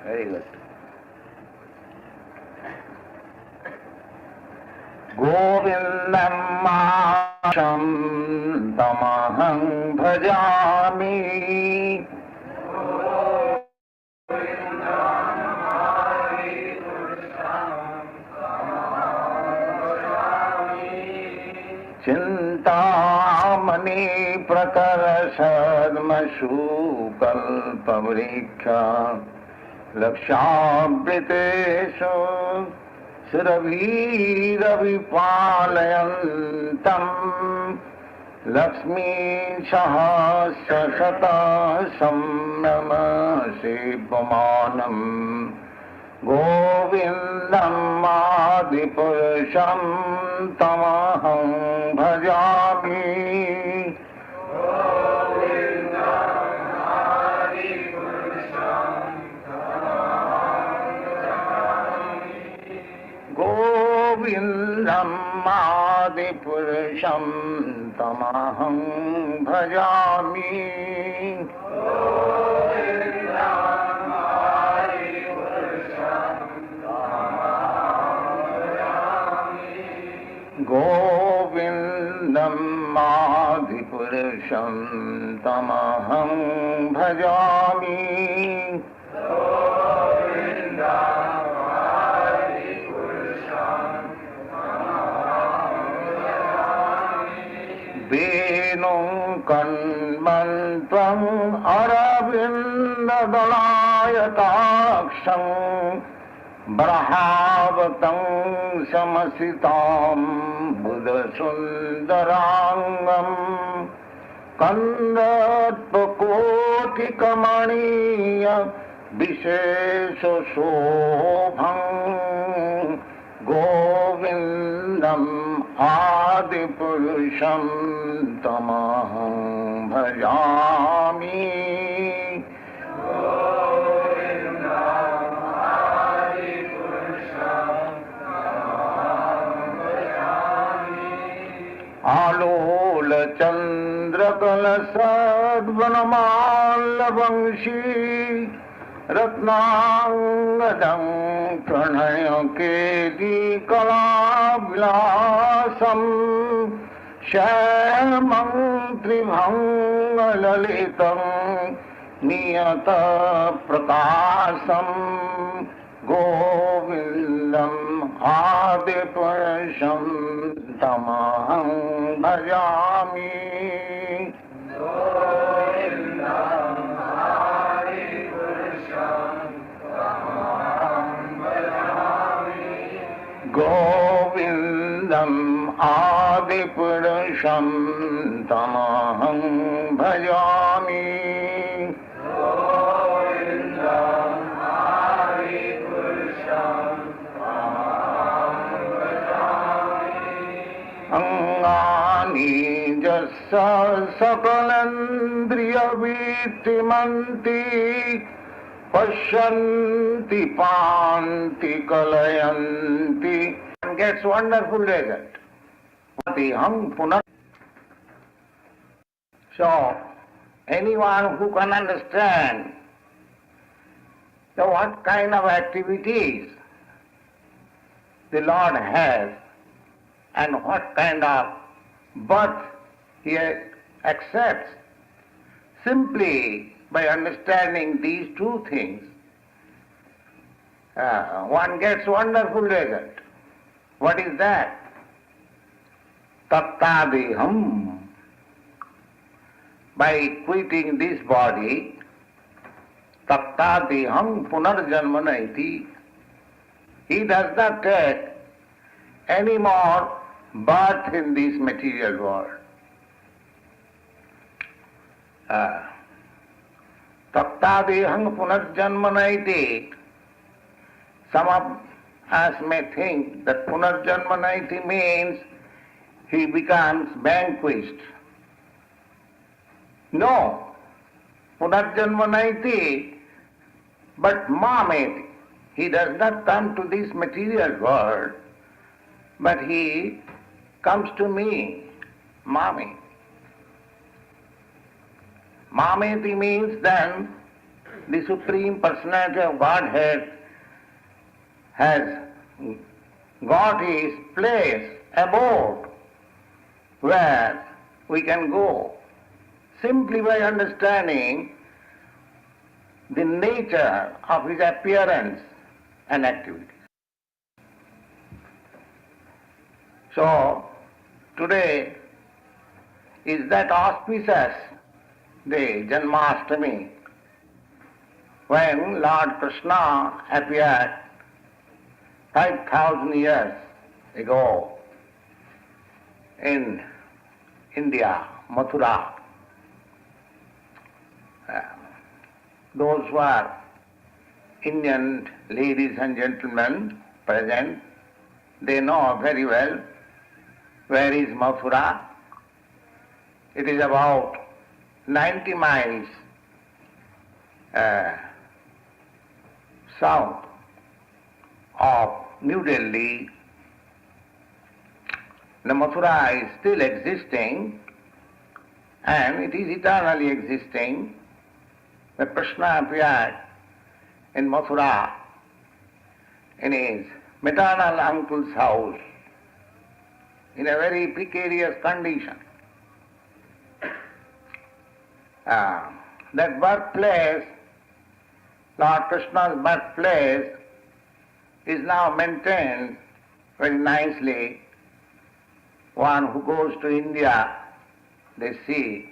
Very good. Govindam Masham Tamaham Bhajami. Chintamani Prakarashadmashu Kalpavriksha Lakshabritesu Siraviravipalantam Lakshmi Sahasrasata Samyama Sipamanam Govindam Adipurusham Tamaham Bhajami. Govindam Adipurusham Tamaham Bhajami. Govindam Adipurusham Tamaham Bhajami. Venum Kanmantram Arabindadalayataksam Brahavatam Samasitam Buddhasundarangam Kandatpakotikamaniya Vishesha Shobham Govindam Adipurusham Tamaham Bhajami. Alola Chandra Kalasad Vanamala Vangshi Ratnangadam Pranaya Kedi Kalavilasam Shyamam Tribhangalalitam Niyata Prakasam Govindam Adipurusham Tamaham Bhajami. Govindam Adipurusham Tamaham Bhajami. Govindam Adipurusham Tamaham Bhajami. Angani jasa sakalandriya vitimanti Pashyanti panti kalayanti. One gets wonderful result. So, anyone who can understand what kind of activities the Lord has and what kind of birth He accepts, simply by understanding these two things, one gets wonderful result. What is that? Tattadeham. By quitting this body, tattadeham punarjanmanaiti, he does not take any more birth in this material world. Tattadeham punarjanmanaiti. Some of us may think that punarjanmanaiti means he becomes vanquished. No, punarjanmanaiti, but mameti. He does not come to this material world, but he comes to me, mami. Mameti means then the Supreme Personality of Godhead has got his place, abode, where we can go simply by understanding the nature of his appearance and activities. So, today is that auspicious day, Janmashtami, when Lord Krishna appeared 5,000 years ago in India, Mathura. Those who are Indian ladies and gentlemen present, they know very well where is Mathura. It is about 90 miles south of New Delhi. The Mathura is still existing and it is eternally existing. The Krishna appeared in Mathura in his maternal uncle's house in a very precarious condition. That birthplace, Lord Krishna's birthplace, is now maintained very nicely. One who goes to India, they see.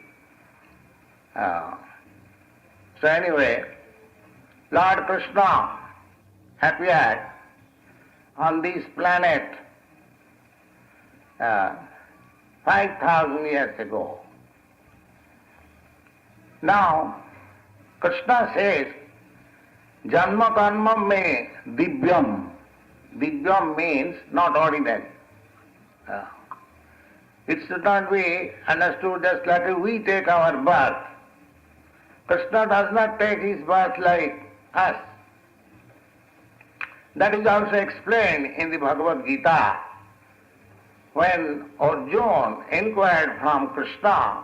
So anyway, Lord Krishna appeared on this planet 5,000 years ago. Now, Krishna says, Janma karma me divyam. Divyam means not ordinary. It should not be understood just like we take our birth. Krishna does not take his birth like us. That is also explained in the Bhagavad Gita. When Arjuna inquired from Krishna,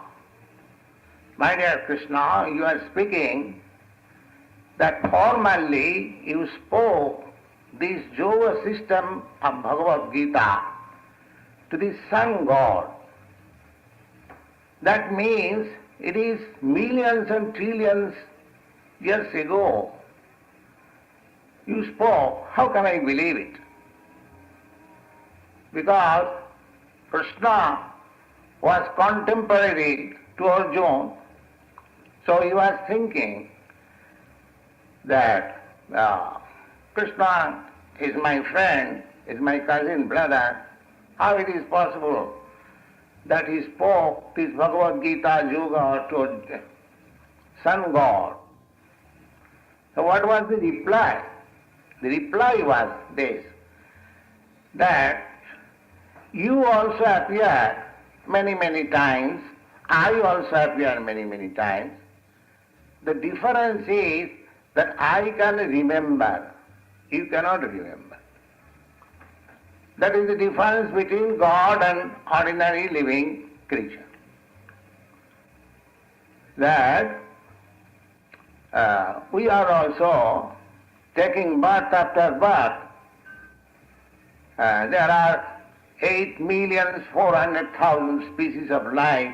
my dear Krishna, you are speaking that formerly you spoke this yoga system of Bhagavad Gita to the sun god. That means it is millions and trillions years ago you spoke. How can I believe it? Because Krishna was contemporary to Arjuna, so he was thinking that Krishna is my friend, is my cousin, brother. How it is possible that he spoke this Bhagavad Gita yoga to sun god? So what was the reply? The reply was this, that you also appear many, many times, I also appear many, many times. The difference is that I can remember, you cannot remember. That is the difference between God and ordinary living creature. That we are also taking birth after birth. There are 8,400,000 species of life,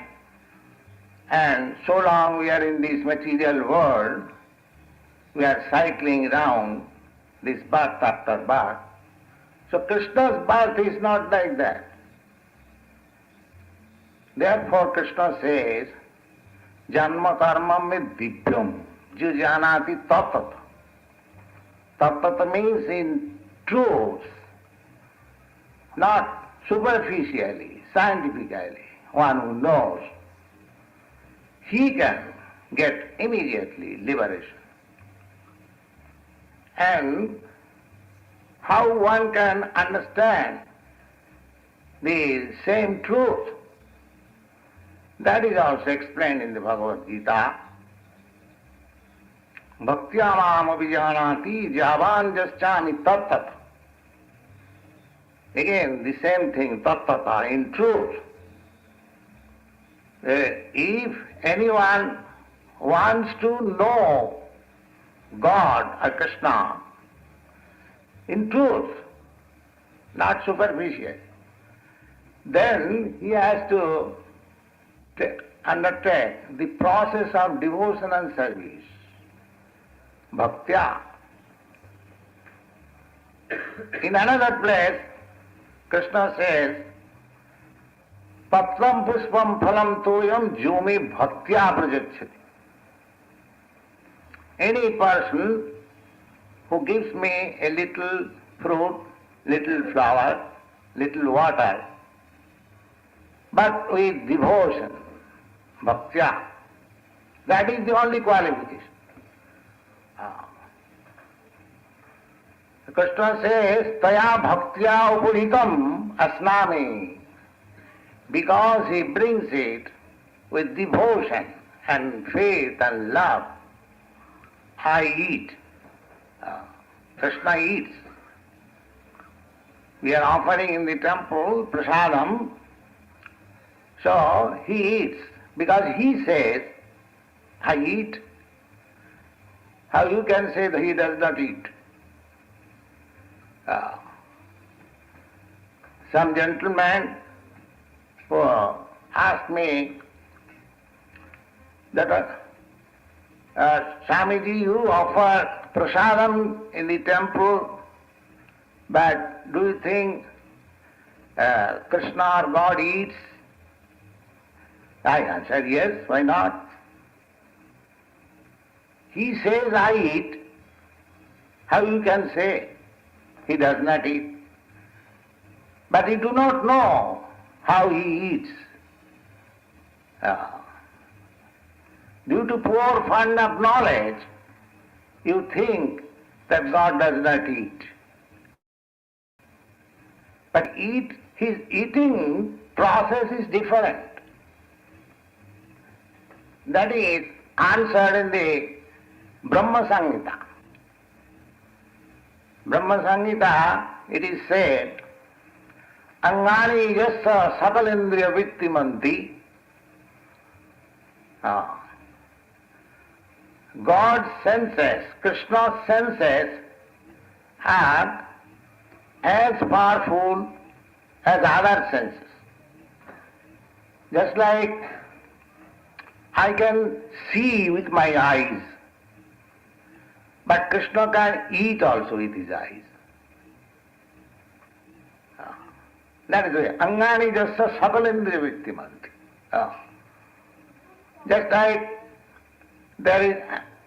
and so long we are in this material world, we are cycling around this birth after birth. So Krishna's birth is not like that. Therefore Krishna says, Janma karma me divyam, ju janati tattata. Tattata means in truth, not superficially, scientifically. One who knows, he can get immediately liberation. And how one can understand the same truth, that is also explained in the Bhagavad Gita. Bhaktya mam abhijanati javan jaschami tattat. Again, the same thing, tattata, in truth. If anyone wants to know God or Krishna in truth, not superficial, then he has to undertake the process of devotion and service, bhaktya. In another place, Krishna says, patram pushpam phalam toyam jumi bhaktya prajachyati. Any person who gives me a little fruit, little flower, little water, but with devotion, bhaktya, that is the only qualification. Krishna says, taya bhaktya upuritam asnami, because he brings it with devotion and faith and love. I eat. Krishna eats. We are offering in the temple prasadam, so he eats because he says, I eat. How you can say that he does not eat? Some gentleman who asked me that Swamiji, you offer prasadam in the temple, but do you think Krishna or God eats? I answered, yes, why not? He says, I eat. How you can say he does not eat? But you do not know how he eats. Due to poor fund of knowledge, you think that God does not eat. But his eating process is different. That is answered in the Brahma Samhita. Brahma Samhita, it is said, Angani yassa sakalendriya vittimanti. God's senses, Krishna's senses are as powerful as other senses. Just like I can see with my eyes, but Krishna can eat also with his eyes. That is why Angani jassa sakalendriya vittimanti. Just like there is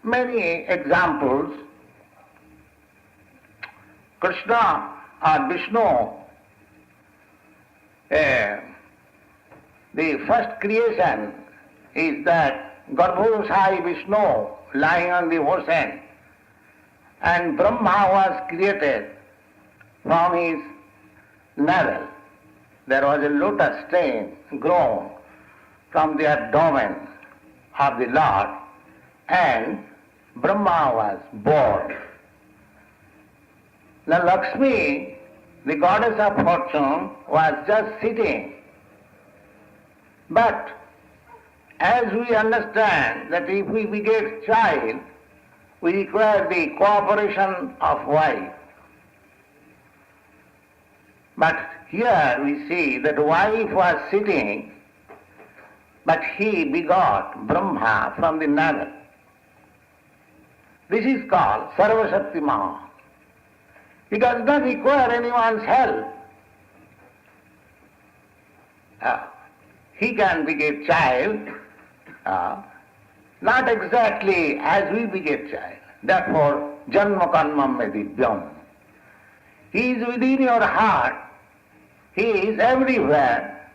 many examples. Krishna or Vishnu, the first creation is that Garbhosai Vishnu lying on the ocean, and Brahma was created from his navel. There was a lotus stem grown from the abdomen of the Lord, and Brahma was born. Now Lakshmi, the goddess of fortune, was just sitting. But as we understand that if we beget child, we require the cooperation of wife. But here we see that wife was sitting, but he begot Brahma from the navel. This is called Sarva Shaktiman. He does not require anyone's help. He can beget child, not exactly as we beget child. Therefore, Janma Karmam Medivyam. He is within your heart. He is everywhere.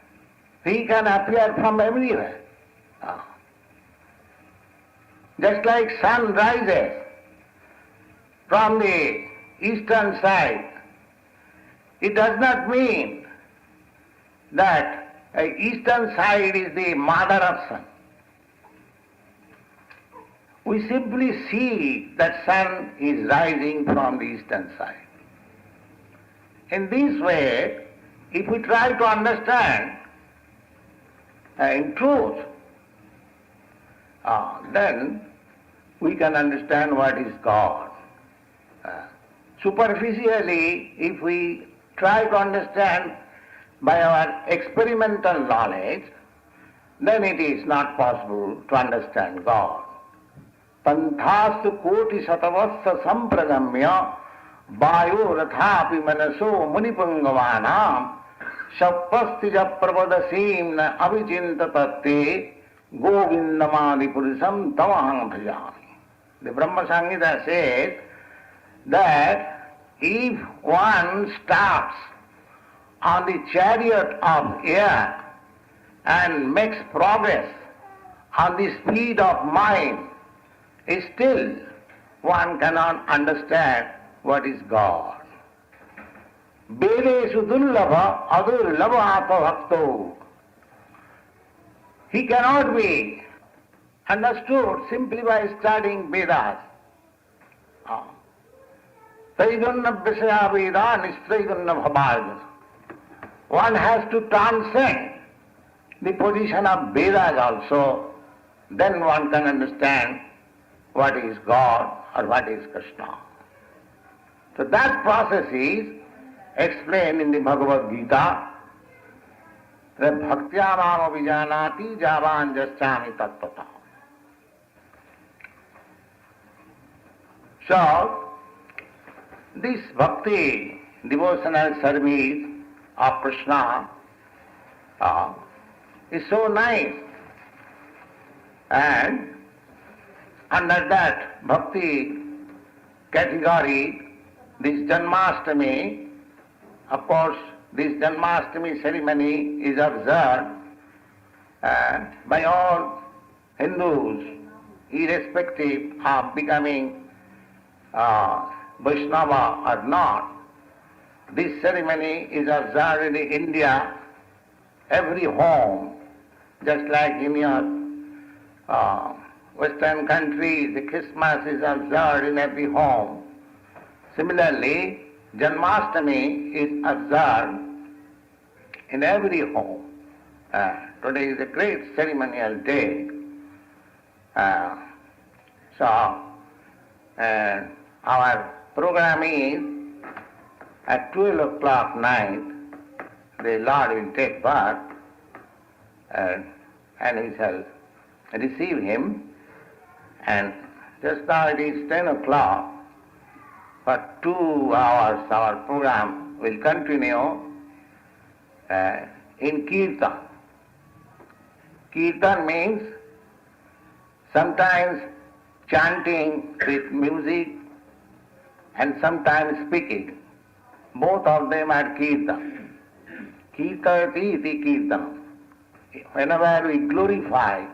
He can appear from everywhere. Just like sun rises from the eastern side, it does not mean that eastern side is the mother of sun. We simply see that sun is rising from the eastern side. In this way, if we try to understand in truth then we can understand what is God. Superficially, if we try to understand by our experimental knowledge, then it is not possible to understand God. Panthastu koti satavassa sampragamya vayo rathapi manaso munipangavaanam shappastija pravadasim na avichintatate govindamadi purisam tamaham bhajami. The Brahma Samhita says that if one stops on the chariot of air and makes progress on the speed of mind, still one cannot understand what is God. Vedesu dullabha adurlabha bhakto. He cannot be understood simply by studying Vedas. Traigunna Visaya Veda Nistraigunna Bhabhajana. One has to transcend the position of Vedas also, then one can understand what is God or what is Krishna. So that process is explained in the Bhagavad Gita, that bhaktya mama vijanati javan jaschami tattva. So, this bhakti, devotional service of Krishna is so nice, and under that bhakti category, this Janmashtami, of course, this Janmashtami ceremony is observed by all Hindus, irrespective of becoming Vaishnava or not. This ceremony is observed in India, every home, just like in your Western countries, the Christmas is observed in every home. Similarly, Janmashtami is observed in every home. Today is a great ceremonial day. Our program is at 12 o'clock night, the Lord will take birth and we shall receive him. And just now it is 10 o'clock. For 2 hours our program will continue in Kirtan. Kirtan means sometimes chanting with music and sometimes speaking. Both of them are Kirtan. Kirtati iti Kirtan. Whenever we glorify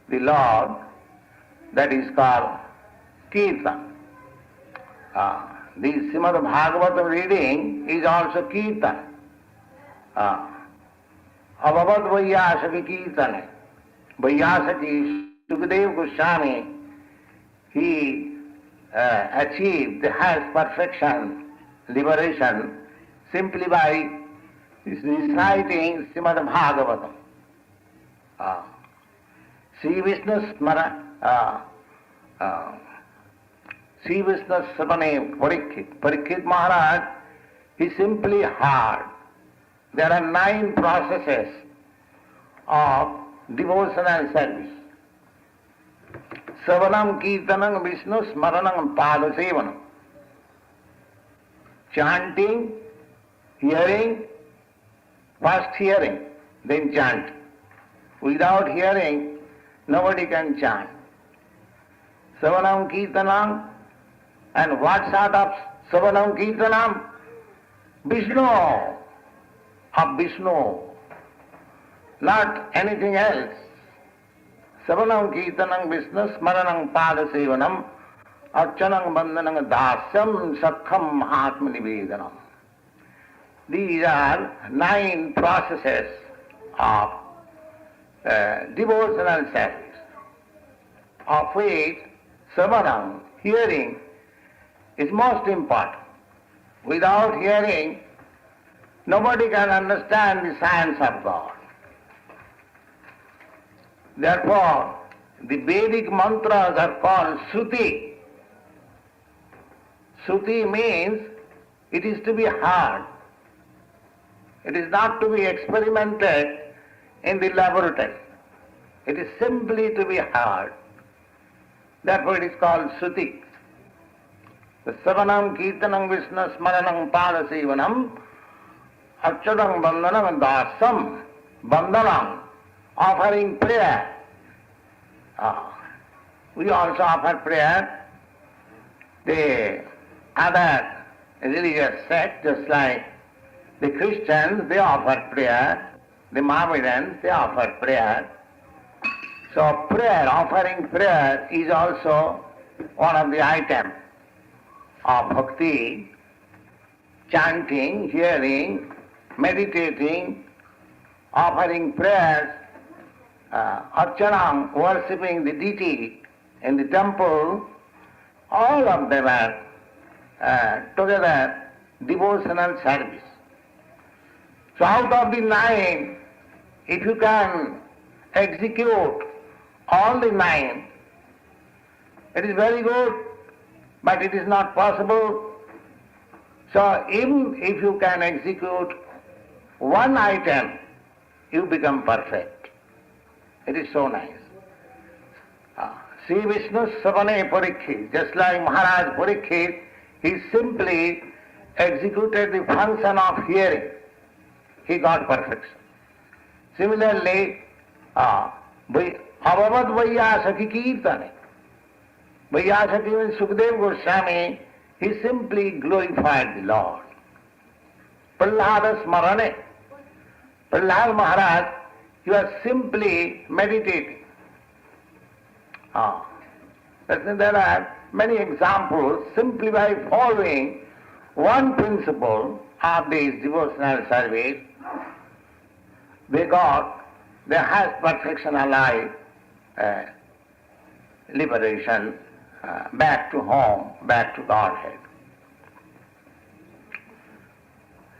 the Lord, that is called Kirtan. The Srimad Bhagavatam reading is also Kirtan. Abhavad Vaiyasaki Kirtan. Vaiyasaki Sukadeva Goswami, he achieved the highest perfection, liberation, simply by reciting Srimad Bhagavatam. Sri Vishnu Sabane Parikshit Maharaj, he simply heard. There are 9 processes of devotional service. Savanam Kirtanam Vishnu Smaranam Padasevanam. Chanting, hearing, first hearing, then chant. Without hearing, nobody can chant. Savanam Kirtanam, and what sort of Savanam Kirtanam? Vishnu, of Vishnu, not anything else. Savanam Kirtanam Vishnu Smaranam Padasevanam Archanam Bandhanam Dasyam Sakham Atmanivedanam. These are 9 processes of devotional service, of which Savanam, hearing, is most important. Without hearing, nobody can understand the science of God. Therefore, the Vedic mantras are called Shruti. Shruti means it is to be heard. It is not to be experimented in the laboratory. It is simply to be heard. Therefore it is called Shruti. The Savanam, Kirtanam, Vishnu, Smaranam, Padasevanam, Achyadam, Bandhanam, and Dasam, Bandhanam, offering prayer. We also offer prayer. The other religious sect, just like the Christians, they offer prayer. The Mohammedans, they offer prayer. So prayer, offering prayer is also one of the items of bhakti. Chanting, hearing, meditating, offering prayers, archanam, worshipping the deity in the temple, all of them are together devotional service. So out of the 9, if you can execute all the 9, it is very good, but it is not possible. So even if you can execute one item, you become perfect. It is so nice. Sri Vishnu Savane Parikshit, just like Maharaj Parikshit, he simply executed the function of hearing. He got perfection. Similarly, Abhavad Vaiyasaki Kirtane. Vaiyasaki means Sukadeva Goswami, he simply glorified the Lord. Prahlada Smarane. Prahlad Maharaj, he was simply meditating. There are many examples simply by following one principle of this devotional service. They got the highest perfection alive, liberation, back to home, back to Godhead.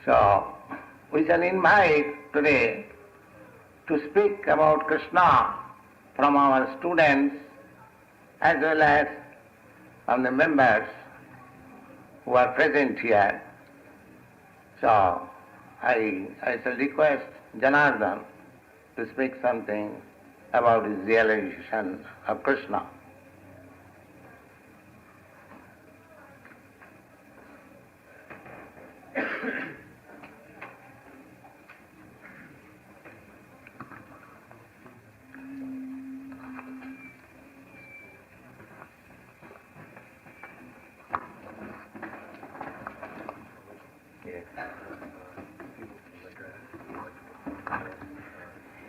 So, we shall invite today to speak about Krishna from our students as well as from the members who are present here. So, I shall request Janardhan to speak something about his realization of Krishna.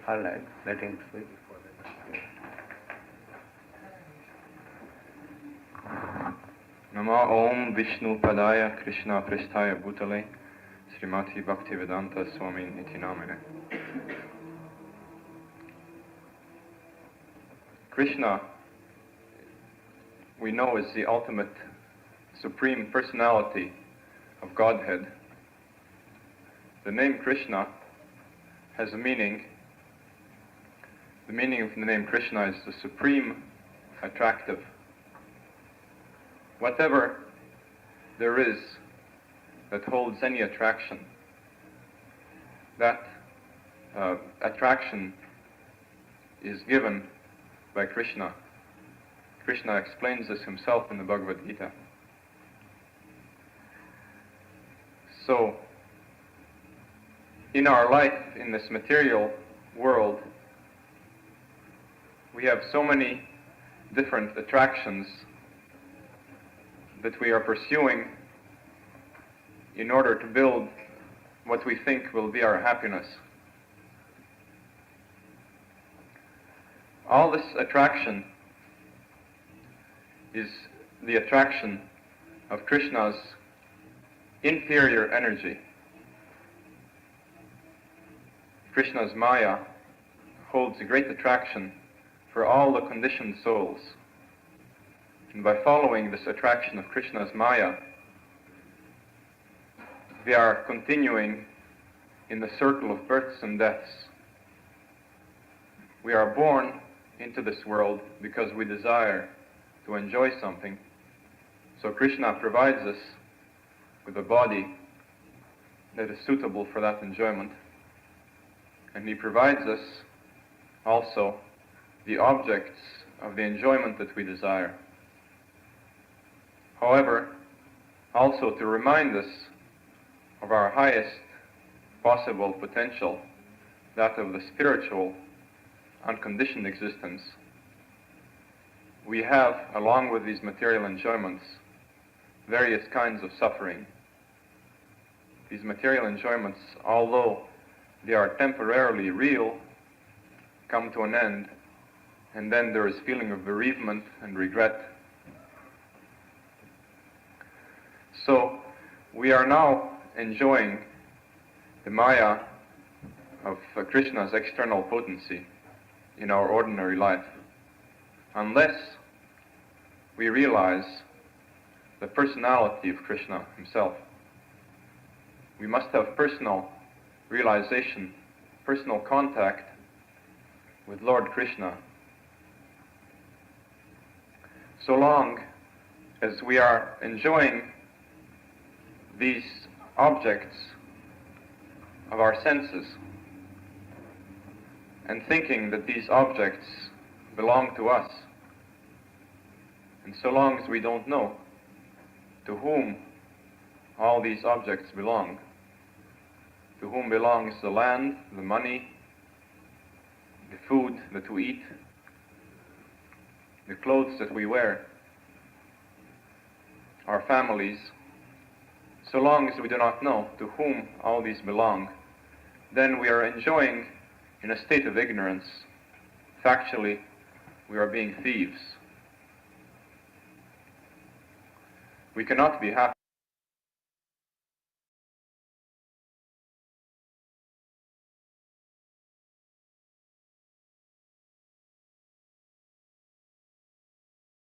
All right, let him speak. Nama Om Vishnu Padaya Krishna Pristaya Bhutale Srimati Bhaktivedanta Swamin Iti Namine. Krishna, we know, is the ultimate supreme personality of Godhead. The name Krishna has a meaning. The meaning of the name Krishna is the supreme attractive. Whatever there is that holds any attraction, that attraction is given by Krishna. Krishna explains this himself in the Bhagavad Gita. So, in our life, in this material world, we have so many different attractions that we are pursuing in order to build what we think will be our happiness. All this attraction is the attraction of Krishna's inferior energy. Krishna's Maya holds a great attraction for all the conditioned souls. And by following this attraction of Krishna's Maya, we are continuing in the circle of births and deaths. We are born into this world because we desire to enjoy something. So Krishna provides us with a body that is suitable for that enjoyment. And he provides us also the objects of the enjoyment that we desire. However, also to remind us of our highest possible potential, that of the spiritual, unconditioned existence, we have, along with these material enjoyments, various kinds of suffering. These material enjoyments, although they are temporarily real, come to an end, and then there is feeling of bereavement and regret. So, we are now enjoying the Maya of Krishna's external potency in our ordinary life, unless we realize the personality of Krishna himself. We must have personal realization, personal contact with Lord Krishna. So long as we are enjoying these objects of our senses and thinking that these objects belong to us, and so long as we don't know to whom all these objects belong, to whom belongs the land, the money, the food that we eat, the clothes that we wear, our families, so long as we do not know to whom all these belong, then we are enjoying in a state of ignorance. Factually, we are being thieves. We cannot be happy